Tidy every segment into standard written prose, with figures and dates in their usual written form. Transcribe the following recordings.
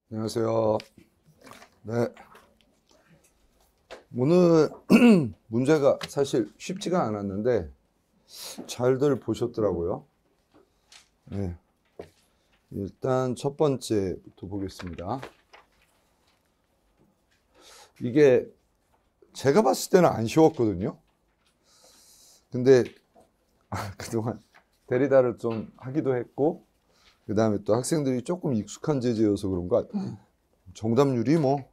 안녕하세요. 네. 오늘 문제가 사실 쉽지가 않았는데 잘들 보셨더라고요. 네. 일단 첫 번째부터 보겠습니다. 이게 제가 봤을 때는 안 쉬웠거든요. 근데 그동안 데리다를 좀 하기도 했고, 그 다음에 또 학생들이 조금 익숙한 제재여서 그런가 정답률이 뭐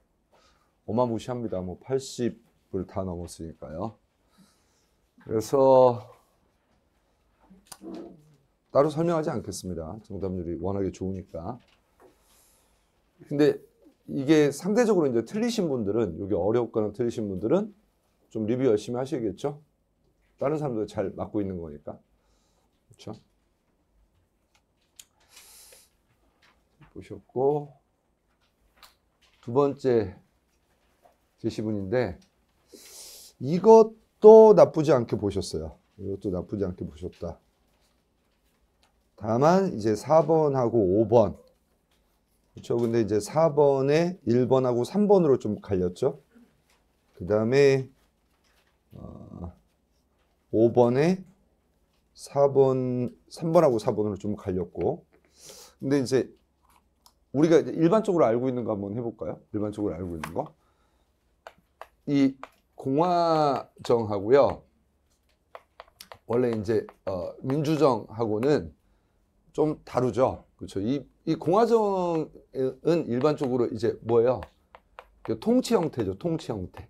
어마무시합니다. 뭐 80을 다 넘었으니까요. 그래서 따로 설명하지 않겠습니다. 정답률이 워낙에 좋으니까. 근데 이게 상대적으로 이제 틀리신 분들은, 여기 어렵거나 틀리신 분들은 좀 리뷰 열심히 하셔야겠죠? 다른 사람들 잘 맞고 있는 거니까. 그렇죠? 보셨고, 두 번째 제시문인데, 이것도 나쁘지 않게 보셨어요. 이것도 나쁘지 않게 보셨다. 다만 이제 4번하고 5번, 그렇죠? 근데 이제 4번에 1번하고 3번으로 좀 갈렸죠. 그 다음에 5번에 3번하고 4번으로 좀 갈렸고. 근데 이제 우리가 이제 일반적으로 알고 있는 거 한번 해볼까요? 일반적으로 알고 있는 거. 이 공화정하고요. 원래 이제 민주정하고는 좀 다르죠. 그렇죠. 이 공화정은 일반적으로 이제 뭐예요? 통치 형태죠. 통치 형태.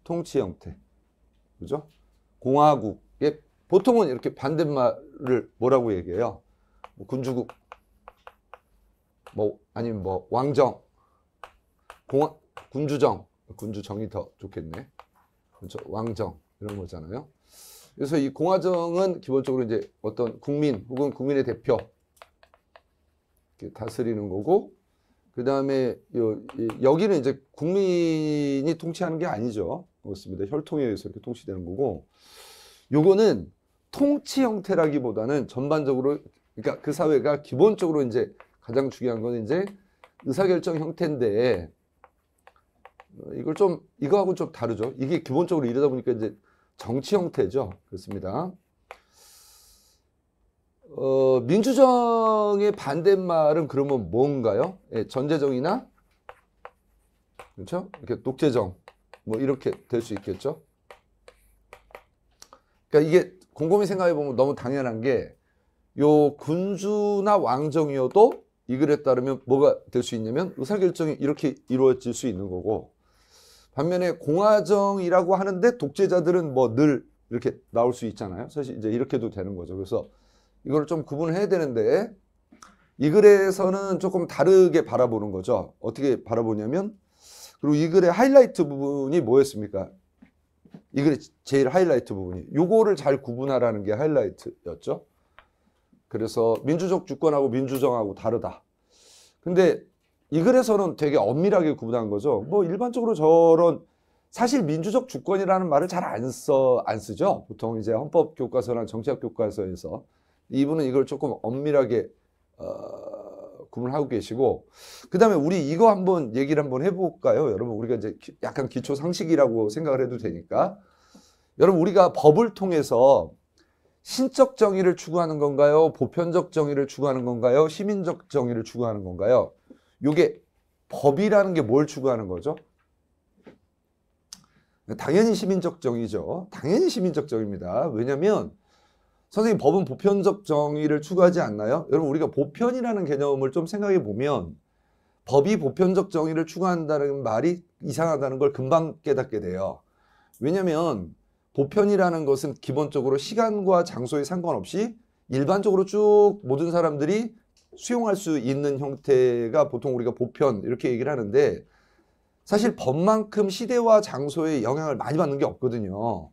통치 형태. 그죠? 공화국에 보통은 이렇게 반대말을 뭐라고 얘기해요? 뭐 군주국, 뭐 아니면 뭐 왕정, 군주정, 군주정이 더 좋겠네. 그렇죠? 왕정 이런 거잖아요. 그래서 이 공화정은 기본적으로 이제 어떤 국민 혹은 국민의 대표 이렇게 다스리는 거고, 그 다음에 여기는 이제 국민이 통치하는 게 아니죠. 그렇습니다. 혈통에 의해서 이렇게 통치되는 거고, 요거는 통치 형태라기보다는 전반적으로, 그러니까 그 사회가 기본적으로 이제 가장 중요한 건 이제 의사결정 형태인데, 이걸 좀 이거하고 좀 다르죠. 이게 기본적으로 이러다 보니까 이제 정치 형태죠. 그렇습니다. 민주정의 반대말은 그러면 뭔가요? 예, 전제정이나, 그렇죠? 이렇게 독재정, 뭐 이렇게 될 수 있겠죠. 그러니까 이게 곰곰이 생각해 보면 너무 당연한 게, 요 군주나 왕정이어도 이 글에 따르면 뭐가 될 수 있냐면 의사결정이 이렇게 이루어질 수 있는 거고, 반면에 공화정이라고 하는데 독재자들은 뭐 늘 이렇게 나올 수 있잖아요. 사실 이제 이렇게도 되는 거죠. 그래서 이걸 좀 구분을 해야 되는데, 이 글에서는 조금 다르게 바라보는 거죠. 어떻게 바라보냐면, 그리고 이 글의 하이라이트 부분이 뭐였습니까? 이 글의 제일 하이라이트 부분이 요거를 잘 구분하라는 게 하이라이트였죠. 그래서 민주적 주권하고 민주정하고 다르다. 근데 이 글에서는 되게 엄밀하게 구분한 거죠. 뭐 일반적으로 저런, 사실 민주적 주권이라는 말을 잘 안 쓰죠. 보통 이제 헌법 교과서나 정치학 교과서에서. 이분은 이걸 조금 엄밀하게 구분하고 계시고, 그 다음에 우리 이거 한번 얘기를 한번 해볼까요? 여러분, 우리가 이제 약간 기초 상식이라고 생각을 해도 되니까. 여러분, 우리가 법을 통해서 신적 정의를 추구하는 건가요? 보편적 정의를 추구하는 건가요? 시민적 정의를 추구하는 건가요? 요게 법이라는 게 뭘 추구하는 거죠? 당연히 시민적 정의죠. 당연히 시민적 정의입니다. 왜냐하면 선생님, 법은 보편적 정의를 추구하지 않나요? 여러분, 우리가 보편이라는 개념을 좀 생각해 보면 법이 보편적 정의를 추구한다는 말이 이상하다는 걸 금방 깨닫게 돼요. 왜냐하면 보편이라는 것은 기본적으로 시간과 장소에 상관없이 일반적으로 쭉 모든 사람들이 수용할 수 있는 형태가 보통 우리가 보편 이렇게 얘기를 하는데, 사실 법만큼 시대와 장소에 영향을 많이 받는 게 없거든요.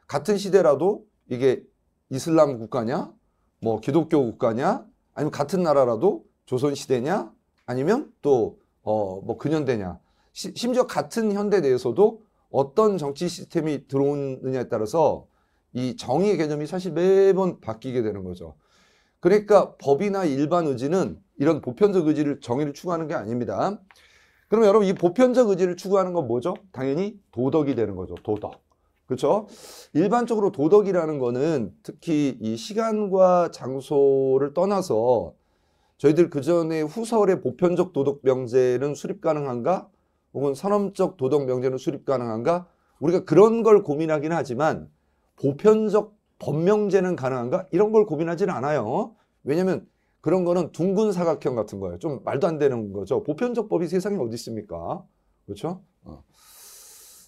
같은 시대라도 이게 이슬람 국가냐, 뭐 기독교 국가냐, 아니면 같은 나라라도 조선 시대냐, 아니면 또 뭐 근현대냐, 심지어 같은 현대 내에서도 어떤 정치 시스템이 들어오느냐에 따라서 이 정의의 개념이 사실 매번 바뀌게 되는 거죠. 그러니까 법이나 일반 의지는 이런 보편적 의지를 정의를 추구하는 게 아닙니다. 그럼 여러분 이 보편적 의지를 추구하는 건 뭐죠? 당연히 도덕이 되는 거죠. 도덕. 그렇죠? 일반적으로 도덕이라는 거는 특히 이 시간과 장소를 떠나서 저희들 그전에 후설의 보편적 도덕 명제는 수립 가능한가? 혹은 선언적 도덕 명제는 수립 가능한가? 우리가 그런 걸 고민하긴 하지만 보편적 법명제는 가능한가? 이런 걸 고민하지는 않아요. 왜냐면 그런 거는 둥근 사각형 같은 거예요. 좀 말도 안 되는 거죠. 보편적 법이 세상에 어디 있습니까? 그렇죠?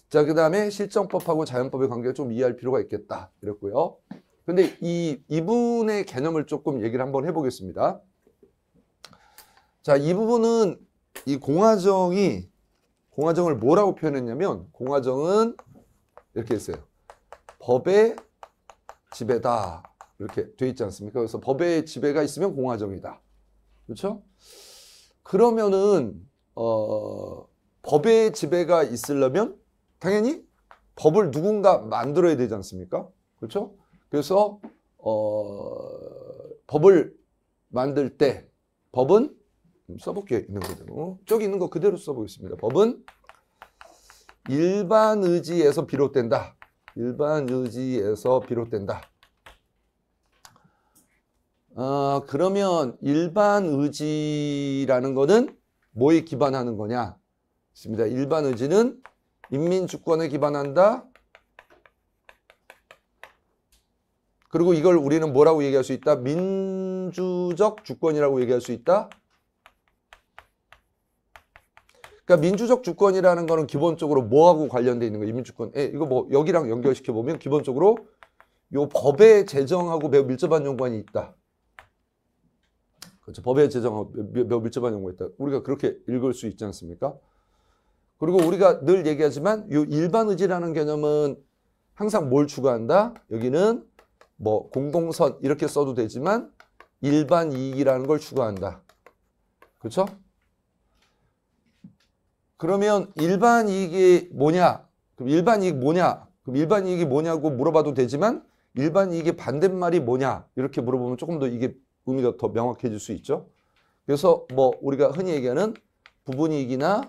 자, 그 다음에 실정법하고 자연법의 관계를 좀 이해할 필요가 있겠다. 이랬고요. 근데 이분의 개념을 조금 얘기를 한번 해보겠습니다. 자, 이 부분은 이 공화정을 뭐라고 표현했냐면 공화정은 이렇게 했어요. 법의 지배다. 이렇게 돼 있지 않습니까? 그래서 법의 지배가 있으면 공화정이다. 그렇죠? 그러면은 법의 지배가 있으려면 당연히 법을 누군가 만들어야 되지 않습니까? 그렇죠? 그래서 법을 만들 때 법은 써볼게요. 있는 그대로. 저기 있는 거 그대로 써보겠습니다. 법은 일반 의지에서 비롯된다. 일반 의지에서 비롯된다. 그러면 일반 의지라는 거는 뭐에 기반하는 거냐? 있습니다. 일반 의지는 인민주권에 기반한다. 그리고 이걸 우리는 뭐라고 얘기할 수 있다? 민주적 주권이라고 얘기할 수 있다. 그러니까 민주적 주권이라는 거는 기본적으로 뭐하고 관련되어 있는 거예요? 인민주권. 이거 뭐 여기랑 연결시켜 보면 기본적으로 요 법의 제정하고 매우 밀접한 연관이 있다. 그렇죠. 법의 제정하고 매우 밀접한 연관이 있다. 우리가 그렇게 읽을 수 있지 않습니까? 그리고 우리가 늘 얘기하지만 요 일반 의지라는 개념은 항상 뭘 추구한다? 여기는 뭐 공공선 이렇게 써도 되지만 일반 이익이라는 걸 추구한다. 그렇죠? 그러면 일반 이익이 뭐냐? 그럼 일반 이익 뭐냐? 그럼 일반 이익이 뭐냐고 물어봐도 되지만 일반 이익의 반대말이 뭐냐? 이렇게 물어보면 조금 더 이게 의미가 더 명확해질 수 있죠. 그래서 뭐 우리가 흔히 얘기하는 부분이익이나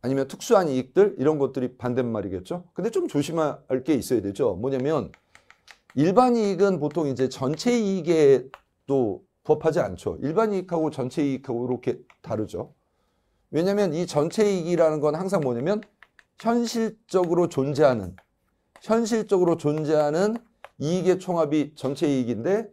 아니면 특수한 이익들 이런 것들이 반대말이겠죠. 근데 좀 조심할 게 있어야 되죠. 뭐냐면 일반 이익은 보통 이제 전체 이익에도 부합하지 않죠. 일반 이익하고 전체 이익하고 이렇게 다르죠. 왜냐면 이 전체 이익이라는 건 항상 뭐냐면 현실적으로 존재하는 이익의 총합이 전체 이익인데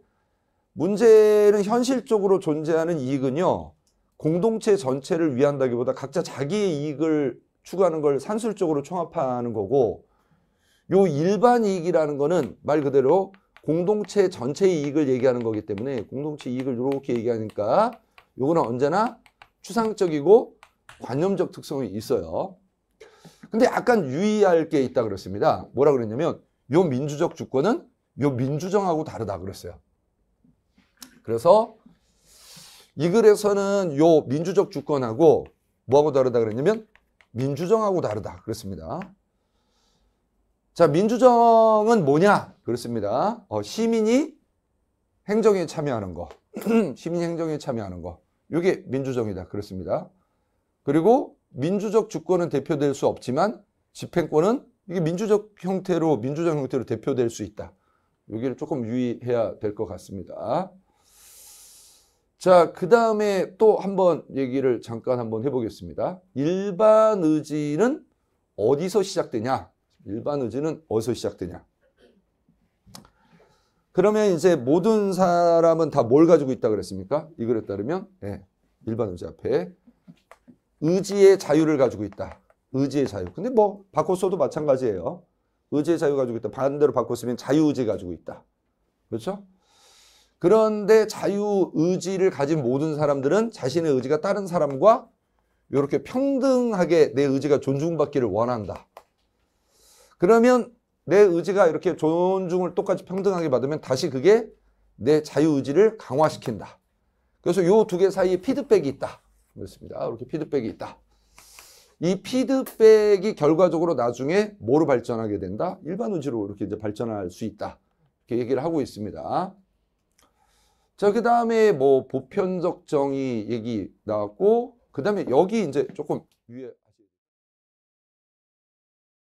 문제는 현실적으로 존재하는 이익은요. 공동체 전체를 위한다기보다 각자 자기의 이익을 추구하는 걸 산술적으로 총합하는 거고 요 일반 이익이라는 거는 말 그대로 공동체 전체의 이익을 얘기하는 거기 때문에 공동체 이익을 이렇게 얘기하니까 요거는 언제나 추상적이고 관념적 특성이 있어요. 근데 약간 유의할 게 있다 그랬습니다. 뭐라 그랬냐면 요 민주적 주권은 요 민주정하고 다르다 그랬어요. 그래서 이 글에서는 요 민주적 주권하고 뭐하고 다르다 그랬냐면 민주정하고 다르다 그랬습니다. 자, 민주정은 뭐냐 그랬습니다. 시민이 행정에 참여하는 거 시민이 행정에 참여하는 거 이게 민주정이다 그랬습니다. 그리고 민주적 주권은 대표될 수 없지만 집행권은 이게 민주적 형태로 대표될 수 있다. 여기를 조금 유의해야 될 것 같습니다. 자, 그 다음에 또 한번 얘기를 잠깐 한번 해보겠습니다. 일반 의지는 어디서 시작되냐? 일반 의지는 어디서 시작되냐? 그러면 이제 모든 사람은 다 뭘 가지고 있다 그랬습니까? 이 글에 따르면 일반 의지 앞에 의지의 자유를 가지고 있다. 의지의 자유. 근데 뭐 바꿔 써도 마찬가지예요. 의지의 자유 가지고 있다. 반대로 바꿔 쓰면 자유의지 가지고 있다. 그렇죠? 그런데 자유의지를 가진 모든 사람들은 자신의 의지가 다른 사람과 이렇게 평등하게 내 의지가 존중받기를 원한다. 그러면 내 의지가 이렇게 존중을 똑같이 평등하게 받으면 다시 그게 내 자유의지를 강화시킨다. 그래서 요 두 개 사이에 피드백이 있다. 그렇습니다. 이렇게 피드백이 있다. 이 피드백이 결과적으로 나중에 뭐로 발전하게 된다? 일반 의지로 이렇게 이제 발전할 수 있다. 이렇게 얘기를 하고 있습니다. 자, 그 다음에 뭐 보편적 정의 얘기 나왔고, 그 다음에 여기 이제 조금 위에